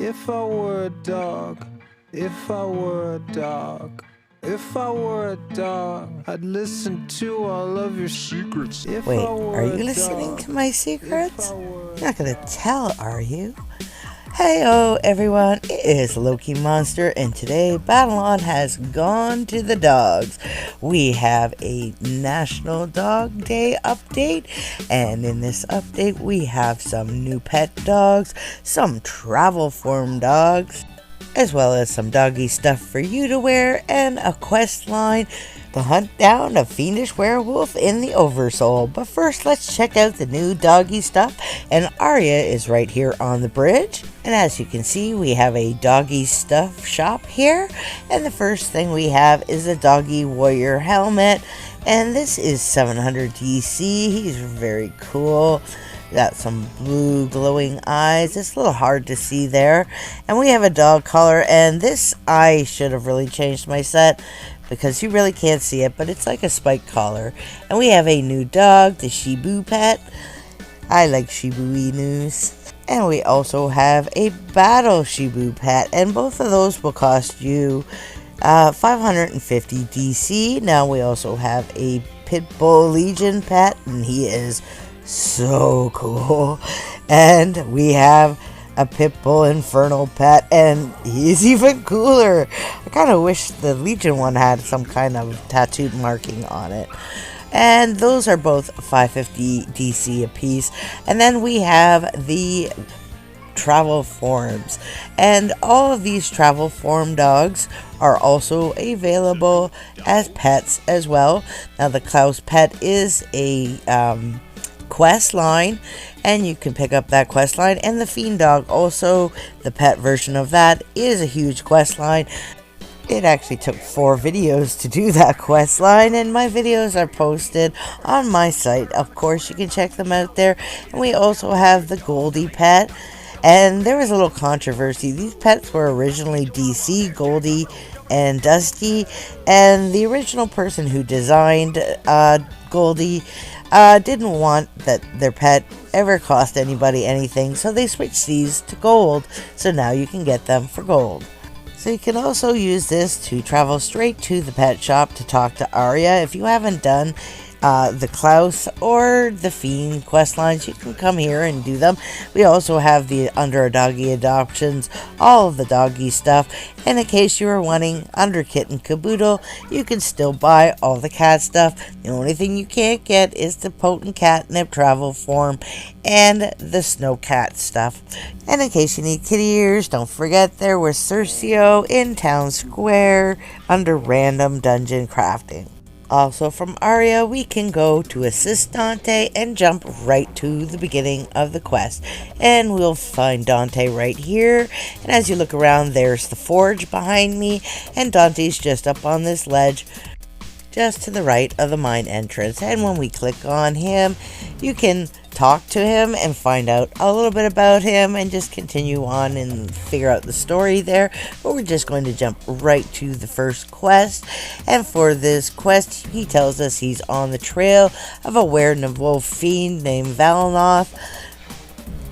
If I were a dog, if I were a dog, if I were a dog, I'd listen to all of your secrets. Wait, are you listening to my secrets? You're not gonna tell, are you? Heyo everyone, it is Loki Monster, and today Battle-On has gone to the dogs. We have a National Dog Day update, and in this update we have some new pet dogs, some travel form dogs, as well as some doggy stuff for you to wear, and a quest line to hunt down a fiendish werewolf in the Oversoul. But first, let's check out the new doggy stuff, and Arya is right here on the bridge. And as you can see, we have a doggy stuff shop here, and the first thing we have is a doggy warrior helmet, and this is 700 DC. He's very cool. Got some blue glowing eyes. It's a little hard to see there. And we have a dog collar, and this I should have really changed my set because you really can't see it, but it's like a spike collar. And we have a new dog, the Shibu pet. I like Shibu Inus. And we also have a battle Shibu pet, and both of those will cost you 550 DC. Now we also have a Pitbull Legion pet, and he is so cool. And we have a Pitbull Infernal pet, and he's even cooler. I kind of wish the Legion one had some kind of tattooed marking on it. And those are both 550 DC a piece. And then we have the travel forms, and all of these travel form dogs are also available as pets as well. Now the Klaus pet is a quest line, and you can pick up that quest line, and the fiend dog, also the pet version of that, is a huge quest line. It actually took 4 videos to do that quest line, and my videos are posted on my site. Of course, you can check them out there. And we also have the Goldie pet, and there was a little controversy. These pets were originally DC, Goldie, and Dusty, and the original person who designed Goldie didn't want that their pet ever cost anybody anything, so they switched these to gold, so now you can get them for gold. So you can also use this to travel straight to the pet shop to talk to Arya. If you haven't done the Klaus or the Fiend quest lines, you can come here and do them. We also have the Under a Doggie Adoptions, all of the doggy stuff. And in case you are wanting Under Kitten Caboodle, you can still buy all the cat stuff. The only thing you can't get is the Potent Catnip travel form and the Snow Cat stuff. And in case you need kitty ears, don't forget there was Cercio in Town Square under Random Dungeon Crafting. Also from Arya, we can go to assist Dante and jump right to the beginning of the quest. And we'll find Dante right here. And as you look around, there's the forge behind me. And Dante's just up on this ledge, just to the right of the mine entrance. And when we click on him, you can talk to him and find out a little bit about him and just continue on and figure out the story there. But we're just going to jump right to the first quest. And for this quest, he tells us he's on the trail of a werewolf fiend named Valnoth.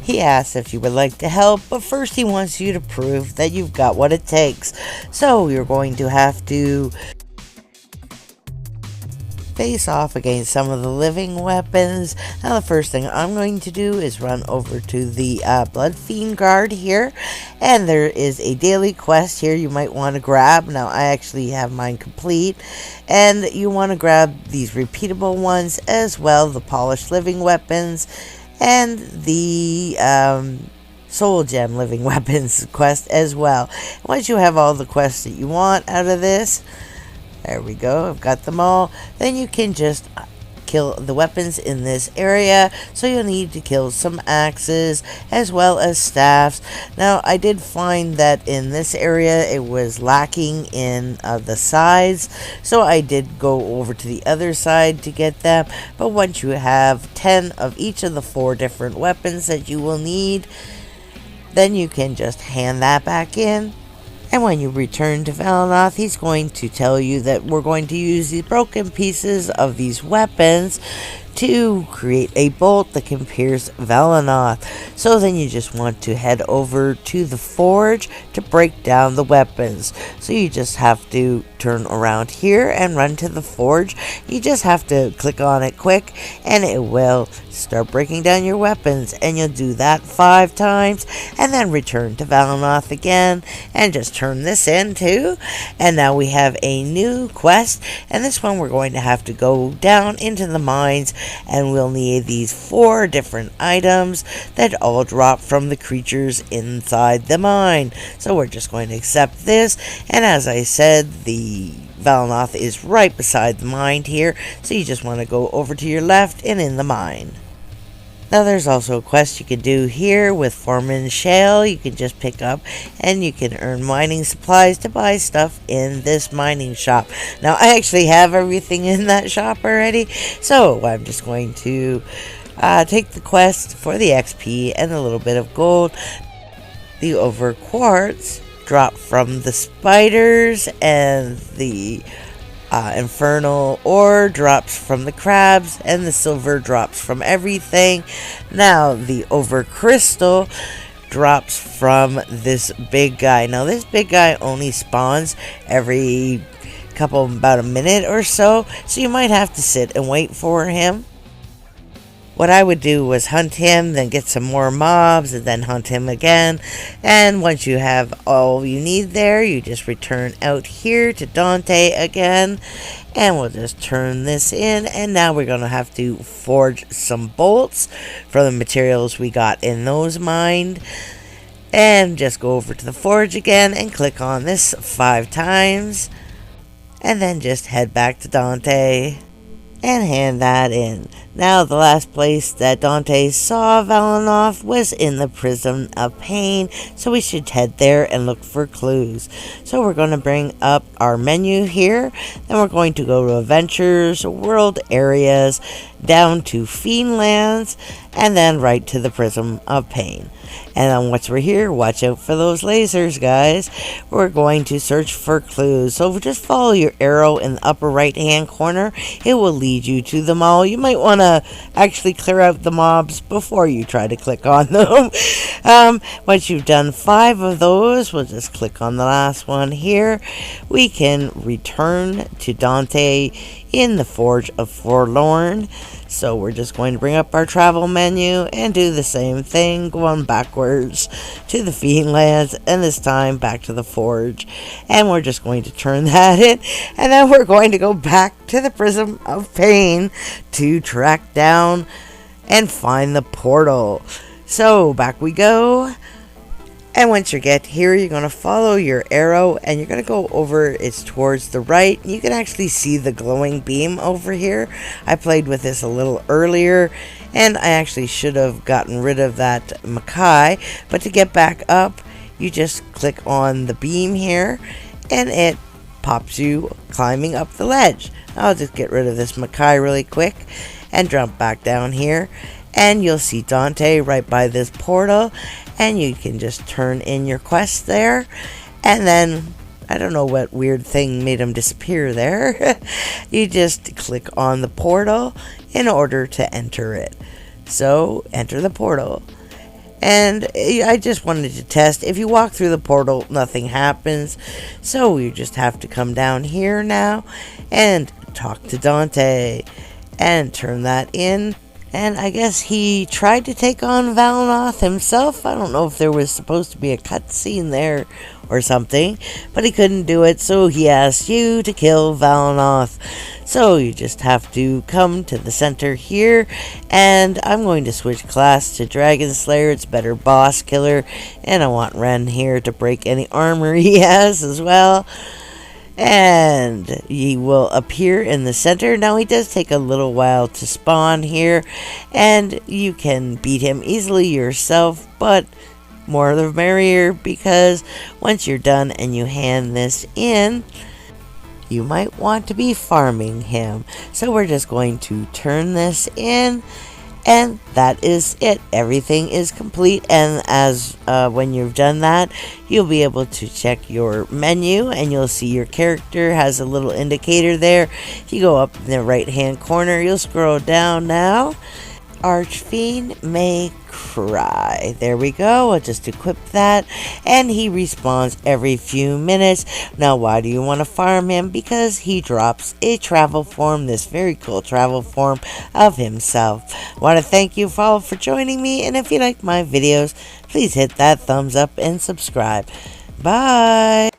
He asks if you would like to help, but first he wants you to prove that you've got what it takes. So you're going to have to face off against some of the living weapons. Now the first thing I'm going to do is run over to the Blood Fiend Guard here, and there is a daily quest here you might want to grab. Now I actually have mine complete, and you want to grab these repeatable ones as well, the polished living weapons and the Soul Gem living weapons quest as well. Once you have all the quests that you want out of this, there we go, I've got them all. Then you can just kill the weapons in this area. So you'll need to kill some axes as well as staffs. Now I did find that in this area it was lacking in the sides, so I did go over to the other side to get them. But once you have 10 of each of the 4 different weapons that you will need, then you can just hand that back in. And when you return to Valnoth, he's going to tell you that we're going to use the broken pieces of these weapons to create a bolt that can pierce Valanoth. So then you just want to head over to the forge to break down the weapons. So you just have to turn around here and run to the forge. You just have to click on it quick and it will start breaking down your weapons, and you'll do that 5 times and then return to Valanoth again and just turn this in too. And now we have a new quest, and this one we're going to have to go down into the mines, and we'll need these 4 different items that all drop from the creatures inside the mine. So we're just going to accept this, and as I said, the Valanoth is right beside the mine here, so you just want to go over to your left and in the mine. Now there's also a quest you can do here with Foreman Shale. You can just pick up and you can earn mining supplies to buy stuff in this mining shop. Now I actually have everything in that shop already, so I'm just going to take the quest for the XP and a little bit of gold. The over quartz drop from the spiders, and the infernal ore drops from the crabs, and the silver drops from everything. Now the over crystal drops from this big guy. Now this big guy only spawns every about a minute or so you might have to sit and wait for him. What I would do was hunt him, then get some more mobs, and then hunt him again. And once you have all you need there, you just return out here to Dante again. And we'll just turn this in. And now we're going to have to forge some bolts for the materials we got in those mined. And just go over to the forge again and click on this 5 times. And then just head back to Dante and hand that in. Now the last place that Dante saw Valanoth was in the Prison of Pain, so we should head there and look for clues. So we're going to bring up our menu here, then we're going to go to Adventures, World Areas, down to Fiend Lands, and then right to the Prison of Pain. And then once we're here, watch out for those lasers, guys. We're going to search for clues. So just follow your arrow in the upper right hand corner. It will lead you to the mall. You might want to actually clear out the mobs before you try to click on them. Once you've done 5 of those, we'll just click on the last one here. We can return to Dante in the Forge of Forlorn. So we're just going to bring up our travel menu and do the same thing, going backwards to the Fiend Lands, and this time back to the Forge. And we're just going to turn that in, and then we're going to go back to the Prison of Pain to track down and find the portal. So back we go. And once you get here, you're going to follow your arrow and you're going to go over, it's towards the right. You can actually see the glowing beam over here. I played with this a little earlier and I actually should have gotten rid of that Mackay. But to get back up, you just click on the beam here and it pops you climbing up the ledge. I'll just get rid of this Mackay really quick and jump back down here. And you'll see Dante right by this portal. And you can just turn in your quest there. And then, I don't know what weird thing made him disappear there. You just click on the portal in order to enter it. So, enter the portal. And I just wanted to test. If you walk through the portal, nothing happens. So, you just have to come down here now and talk to Dante. And turn that in. And I guess he tried to take on Valanoth himself. I don't know if there was supposed to be a cutscene there or something, but he couldn't do it, so he asked you to kill Valanoth. So you just have to come to the center here, and I'm going to switch class to Dragon Slayer. It's better boss killer, and I want Ren here to break any armor he has as well. And he will appear in the center. Now he does take a little while to spawn here, and you can beat him easily yourself, but more the merrier, because once you're done and you hand this in, you might want to be farming him. So we're just going to turn this in And that is it. Everything is complete, and as when you've done that, you'll be able to check your menu, and you'll see your character has a little indicator there. If you go up in the right hand corner, you'll scroll down now. Archfiend may cry. There we go. I'll just equip that, and he respawns every few minutes. Now, why do you want to farm him? Because he drops a travel form, this very cool travel form of himself. I want to thank you all for joining me, and if you like my videos, please hit that thumbs up and subscribe. Bye.